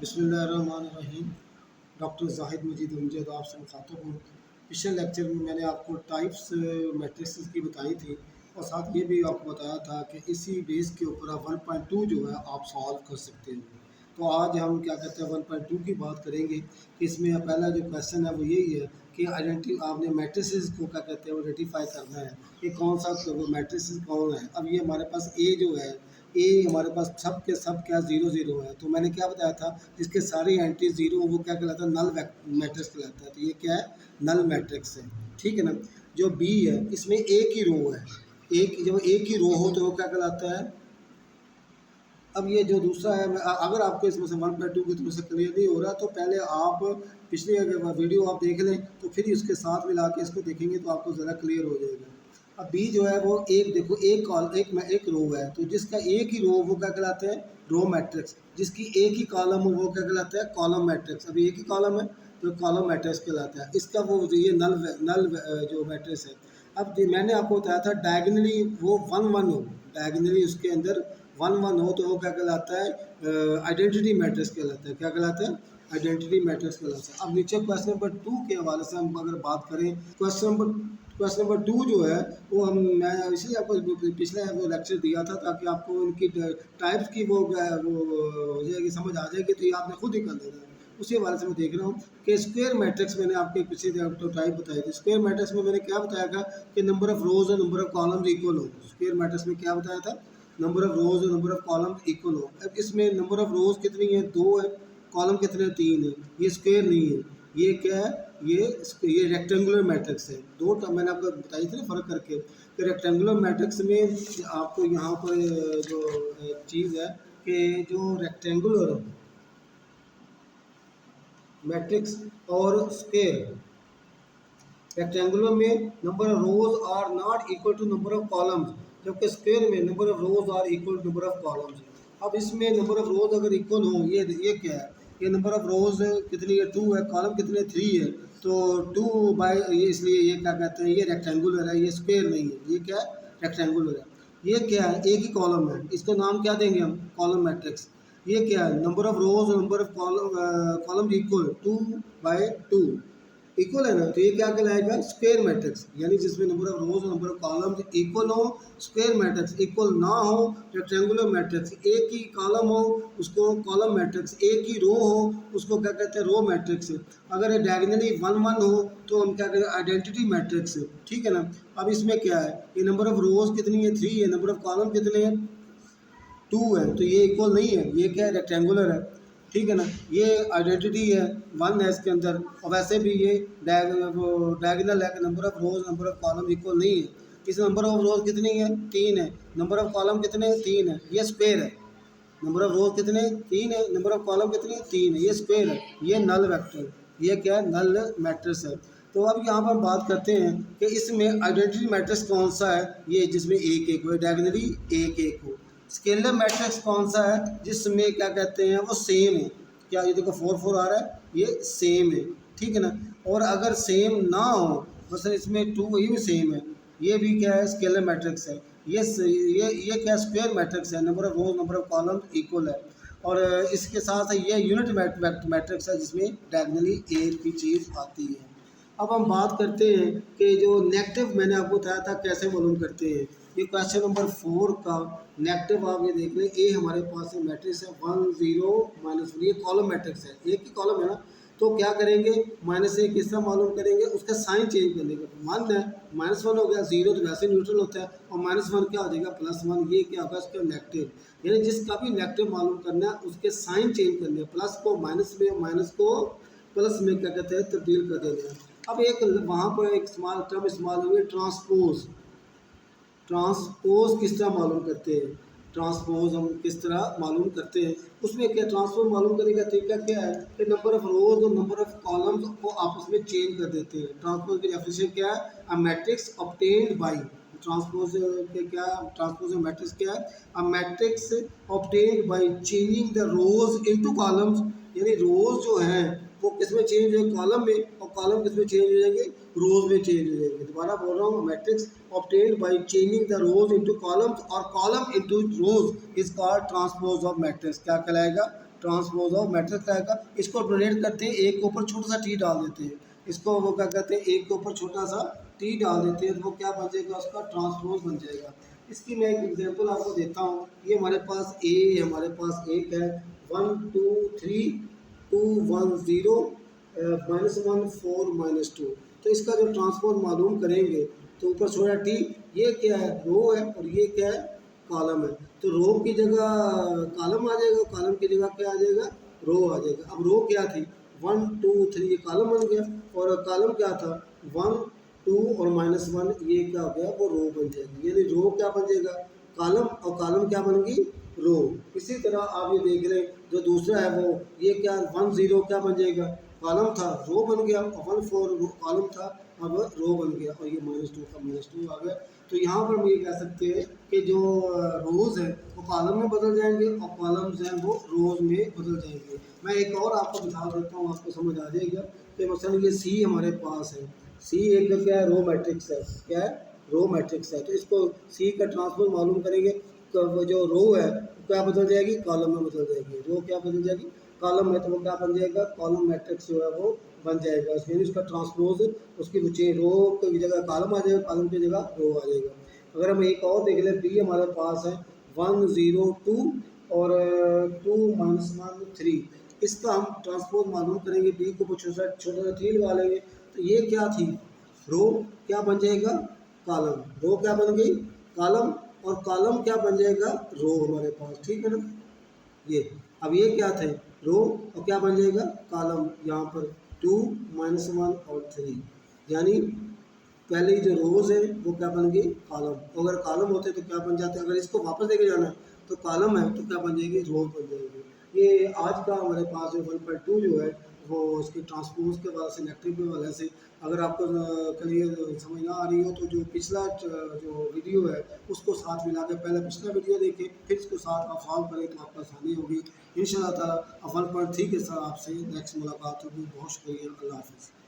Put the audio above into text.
बिस्मिल्लाहिर्रहमानिर्रहीम। डॉक्टर ज़ाहिद मजीद अमजद आपसे मुखातब हूँ। पिछले लेक्चर में मैंने आपको टाइप्स मैट्रिसेस की बताई थी और साथ ये भी आपको बताया था कि इसी बेस के ऊपर आप 1.2 जो है आप सॉल्व कर सकते हैं। तो आज हम क्या कहते हैं 1.2 की बात करेंगे कि इसमें पहला जो क्वेश्चन है वो यही है कि आपने मैट्रिसेस को क्या कहते हैं वो आइडेंटिफाई करना है कि कौन सा मैट्रिसेस कौन है। अब ये हमारे पास ए जो है, ए हमारे पास सब के सब क्या ज़ीरो ज़ीरो है। तो मैंने क्या बताया था, जिसके सारी एंट्री ज़ीरो वो क्या कहलाता है, नल मैट्रिक्स कहलाता है। तो ये क्या है, नल मैट्रिक्स है, ठीक है ना। जो बी है इसमें एक ही रो है, जब एक ही रो हो तो वो क्या कहलाता है। अब ये जो दूसरा है, अगर आपको इसमें से 1.2 की तरफ से क्लियर नहीं हो रहा तो पहले आप पिछली अगर वीडियो आप देख लें तो फिर उसके साथ मिला के इसको देखेंगे तो आपको ज़रा क्लियर हो जाएगा। अब बी जो है वो एक देखो, एक रो है, तो जिसका एक ही रो वो क्या कहलाता है, रो मैट्रिक्स। जिसकी एक ही कॉलम हो वो क्या कहलाता है, कॉलम मैट्रिक्स। अभी एक ही कॉलम है तो कॉलम मैट्रिक्स कहलाता है। इसका वो ये नल जो मैट्रिक्स है। अब मैंने आपको बताया था डायगनली वो 1 1 हो, डायगनली उसके अंदर 1 1 हो तो वो क्या कहलाता है, आइडेंटिटी मैट्रिक्स कहलाता है। क्या कहलाता है, आइडेंटिटी मैट्रिक्स कहलाता है। अब नीचे क्वेश्चन नंबर 2 के हवाले से हम अगर बात करें, क्वेश्चन नंबर 2 जो है वो मैं इसलिए आपको पिछले वो लेक्चर दिया था ताकि आपको इनकी टाइप्स की वो हो जाएगी, समझ आ जाएगी, तो ये आपने खुद ही कर लेना है। उसी हवाले से मैं देख रहा हूँ कि स्क्वायर मैट्रिक्स मैंने आपके पीछे तो टाइप बताई थी। स्क्वायर मैट्रिक्स में मैंने क्या बताया था कि नंबर ऑफ रोज और नंबर ऑफ कॉलम्स इक्वल हो। स्क्वायर मैट्रिक्स में क्या बताया था, नंबर ऑफ रोज और नंबर ऑफ कॉलम्स इक्वल हो। अब इसमें नंबर ऑफ रोज कितनी है, 2 है, कॉलम कितने, 3 है। ये स्क्वायर नहीं है, ये क्या है, ये रेक्टेंगुलर मैट्रिक्स है। दो मैंने आपको बताई थी ना फ़र्क करके कि रेक्टेंगुलर मैट्रिक्स में आपको यहाँ पर जो चीज़ है कि जो रेक्टेंगुलर मैट्रिक्स और स्क्वायर, रेक्टेंगुलर में number of rows are not equal to number of columns, जबकि स्क्वायर में number of rows are equal to number of columns. अब इसमें नंबर ऑफ रोज अगर इक्वल हो, ये क्या है, ये नंबर ऑफ रोज कितनी है, 2 है, कॉलम कितने, 3 है। तो 2 बाई ये, इसलिए ये क्या कहते हैं, ये रेक्टेंगुलर है, ये स्क्वायर नहीं है। ये क्या है, रेक्टेंगुलर है। ये क्या है, एक ही कॉलम है, इसका नाम क्या देंगे हम, कॉलम मैट्रिक्स। ये क्या है, नंबर ऑफ रोज और number of column equal 2/2 equal है ना, तो ये क्या कहलाएगा, स्क्वायर मैट्रिक्स। यानी जिसमें नंबर ऑफ रोज और नंबर ऑफ कॉलम्स इक्वल हो, स्क्वायर मैट्रिक्स। इक्वल ना हो, रेक्टेंगुलर मैट्रिक्स। एक ही कॉलम हो उसको कॉलम मैट्रिक्स, एक ही रो हो उसको क्या कहते हैं, रो मैट्रिक्स। अगर ये डायगोनली 1 1 हो तो हम क्या कहते हैं, आइडेंटिटी मैट्रिक्स, ठीक है ना। अब इसमें क्या है, ये नंबर ऑफ रोज कितनी है, 3 है, नंबर ऑफ कॉलम कितने हैं, 2 है, तो ये इक्वल नहीं है, ये क्या है, रेक्टेंगुलर है, ठीक है ना। ये आइडेंटिटी है, 1 है इसके अंदर। और वैसे भी ये डायगोनल है, number of rose number of column equal नहीं है। इस नंबर ऑफ रोज कितनी है, 3 है, नंबर ऑफ कॉलम कितने हैं, 3 है, ये स्क्वायर है। नंबर ऑफ रोज कितने, 3 है, नंबर ऑफ कॉलम कितने, 3 है, ये स्क्वायर है, ये नल वेक्टर, ये क्या है, नल मैट्रिक्स है। तो अब यहाँ पर हम बात करते हैं कि इसमें आइडेंटिटी मैट्रिक्स कौन सा है, ये जिसमें एक एक हो, डायगोनली एक एक हो। स्केलर मैट्रिक्स कौन सा है, जिसमें क्या कहते हैं वो सेम है। क्या ये देखो 4 4 आ रहा है, ये सेम है, ठीक है ना। और अगर सेम ना हो, बस इसमें 2, ये भी सेम है, ये भी क्या है, स्केलर मैट्रिक्स है। ये क्या, स्क्वायर मैट्रिक्स है, number of rose number of columns equal है। और इसके साथ ये यूनिट मैट्रिक्स है जिसमें डायगोनली एक ही चीज़ आती है। अब हम बात करते हैं कि जो नेगेटिव मैंने आपको बताया था कैसे मालूम करते हैं। ये क्वेश्चन नंबर 4 का नेगेटिव आप ये देख लें, ए हमारे पास मैट्रिक्स है 1 0 -1, ये कॉलम मैट्रिक्स है, एक ही कॉलम है ना। तो क्या करेंगे, -1 किस तरह मालूम करेंगे, उसका साइन चेंज कर लेंगे। 1 है, -1 हो गया, 0 तो वैसे न्यूट्रल होता है, और -1 क्या हो जाएगा, +1, ये क्या होगा, उसका नेगेटिव। यानी जिसका भी नेगेटिव मालूम करना है उसके साइन चेंज करने हैं, प्लस को माइनस में, माइनस को प्लस में क्या कहते हैं, तब्दील कर देना है। अब एक वहाँ पर एक स्मॉल टर्म इस्तेमाल हुई, ट्रांसपोज। ट्रांसपोज किस तरह मालूम करते हैं, ट्रांसपोज हम किस तरह मालूम करते हैं, उसमें क्या ट्रांसपोज मालूम करने का तरीका क्या है कि नंबर ऑफ रोज और नंबर ऑफ कॉलम्स को आपस में चेंज कर देते हैं। ट्रांसपोज की डेफिनेशन क्या है, a matrix obtained by, transpose के क्या, ट्रांसपोज मैट्रिक्स क्या है, a matrix obtained by changing the rose into columns. यानी रोज जो हैं वो किस में चेंज हो, कॉलम में, और कॉलम किस में चेंज हो जाएंगे, रोज में चेंज हो जाएंगे। दोबारा बोल रहा हूँ, matrix obtained by changing the rows into columns or column into rows is called transpose of matrix। क्या कहलाएगा, ट्रांसपोज ऑफ मैट्रिक्स आएगा। इसको रिलेट करते हैं, एक के ऊपर छोटा सा टी डाल देते हैं, इसको वो क्या कहते हैं, एक के ऊपर छोटा सा टी डाल देते हैं, तो वो क्या बन जाएगा, उसका ट्रांसपोज बन जाएगा। इसकी मैं एक एग्जांपल आपको देता हूँ। ये हमारे पास ए, हमारे पास एक है 1 2 3 2 1 0 -1 4 -2। तो इसका जो ट्रांसपोज मालूम करेंगे तो ऊपर छोटा टी, ये क्या है, रो है, और ये क्या है, कॉलम है। तो रो की जगह कॉलम आ जाएगा, कॉलम की जगह क्या आ जाएगा, रो आ जाएगा। अब रो क्या थी, 1 2 3, ये कॉलम बन गया, और कॉलम क्या था, 1 2 और -1, ये क्या हो गया, वो रो बन जाएगी। यानी रो क्या बन जाएगा, कॉलम, और कॉलम क्या बन गई, रो। इसी तरह आप ये देख रहे हैं, जो दूसरा है वो ये क्या, 1 0 क्या बन जाएगा, कॉलम था, रो बन गया, और 1 4 कॉलम था, अब रो बन गया, और ये -2 का -2 आ गया। तो यहाँ पर हम ये कह सकते हैं कि जो रोज़ है वो कॉलम में बदल जाएंगे, और कॉलम्स हैं वो रोज़ में बदल जाएंगे। मैं एक और आपको मिसाल देता हूँ, आपको समझ आ जाएगा कि मसलन ये सी हमारे पास है, सी एक क्या है, रो मैट्रिक्स है, क्या है, रो मैट्रिक्स है। तो इसको सी का ट्रांसपोज मालूम करेंगे, तो वो जो रो है क्या बदल जाएगी, कॉलम में बदल जाएगी। रो क्या बदल जाएगी, कॉलम में, तो वो क्या बन जाएगा, कॉलम मैट्रिक्स जो है वो बन जाएगा। यानी उसका ट्रांसपोज, उसकी नीचे रो की जगह कॉलम आ जाएगा, कॉलम की जगह रो आ जाएगा। अगर हम एक और देख लें, बी हमारे पास है 1 0 2 और 2 -1 3। इसका हम ट्रांसपोज मालूम करेंगे, बी को छोटा छोटा सा 3 लगा लेंगे, तो ये क्या थी, रो, क्या बन जाएगा, कॉलम, रो क्या बन गई, कॉलम, और कॉलम क्या बन जाएगा, रो हमारे पास, ठीक है ना। ये अब ये क्या थे, रो, और क्या बन जाएगा, कॉलम, यहाँ पर 2 -1 और 3। यानी पहले जो रोज़ है वो क्या बन गई, कॉलम। अगर कॉलम होते तो क्या बन जाते, अगर इसको वापस लेके जाना है तो कॉलम है तो क्या बन जाएगी, रोज बन जाएगी। ये आज का हमारे पास जो 1.2 जो है वो उसके ट्रांसपोज के बाद सिलेक्टिव के वाले से, अगर आपको क्लियर समझ ना आ रही हो तो जो पिछला जो वीडियो है उसको साथ मिला के पहले पिछला वीडियो देखें, फिर इसको साथ आप सॉल्व करें तो आपको आसानी होगी इंशाल्लाह ताला। 1.3 के साथ आपसे नेक्स्ट मुलाकात होगी। बहुत शुक्रिया, अल्लाह हाफिज़।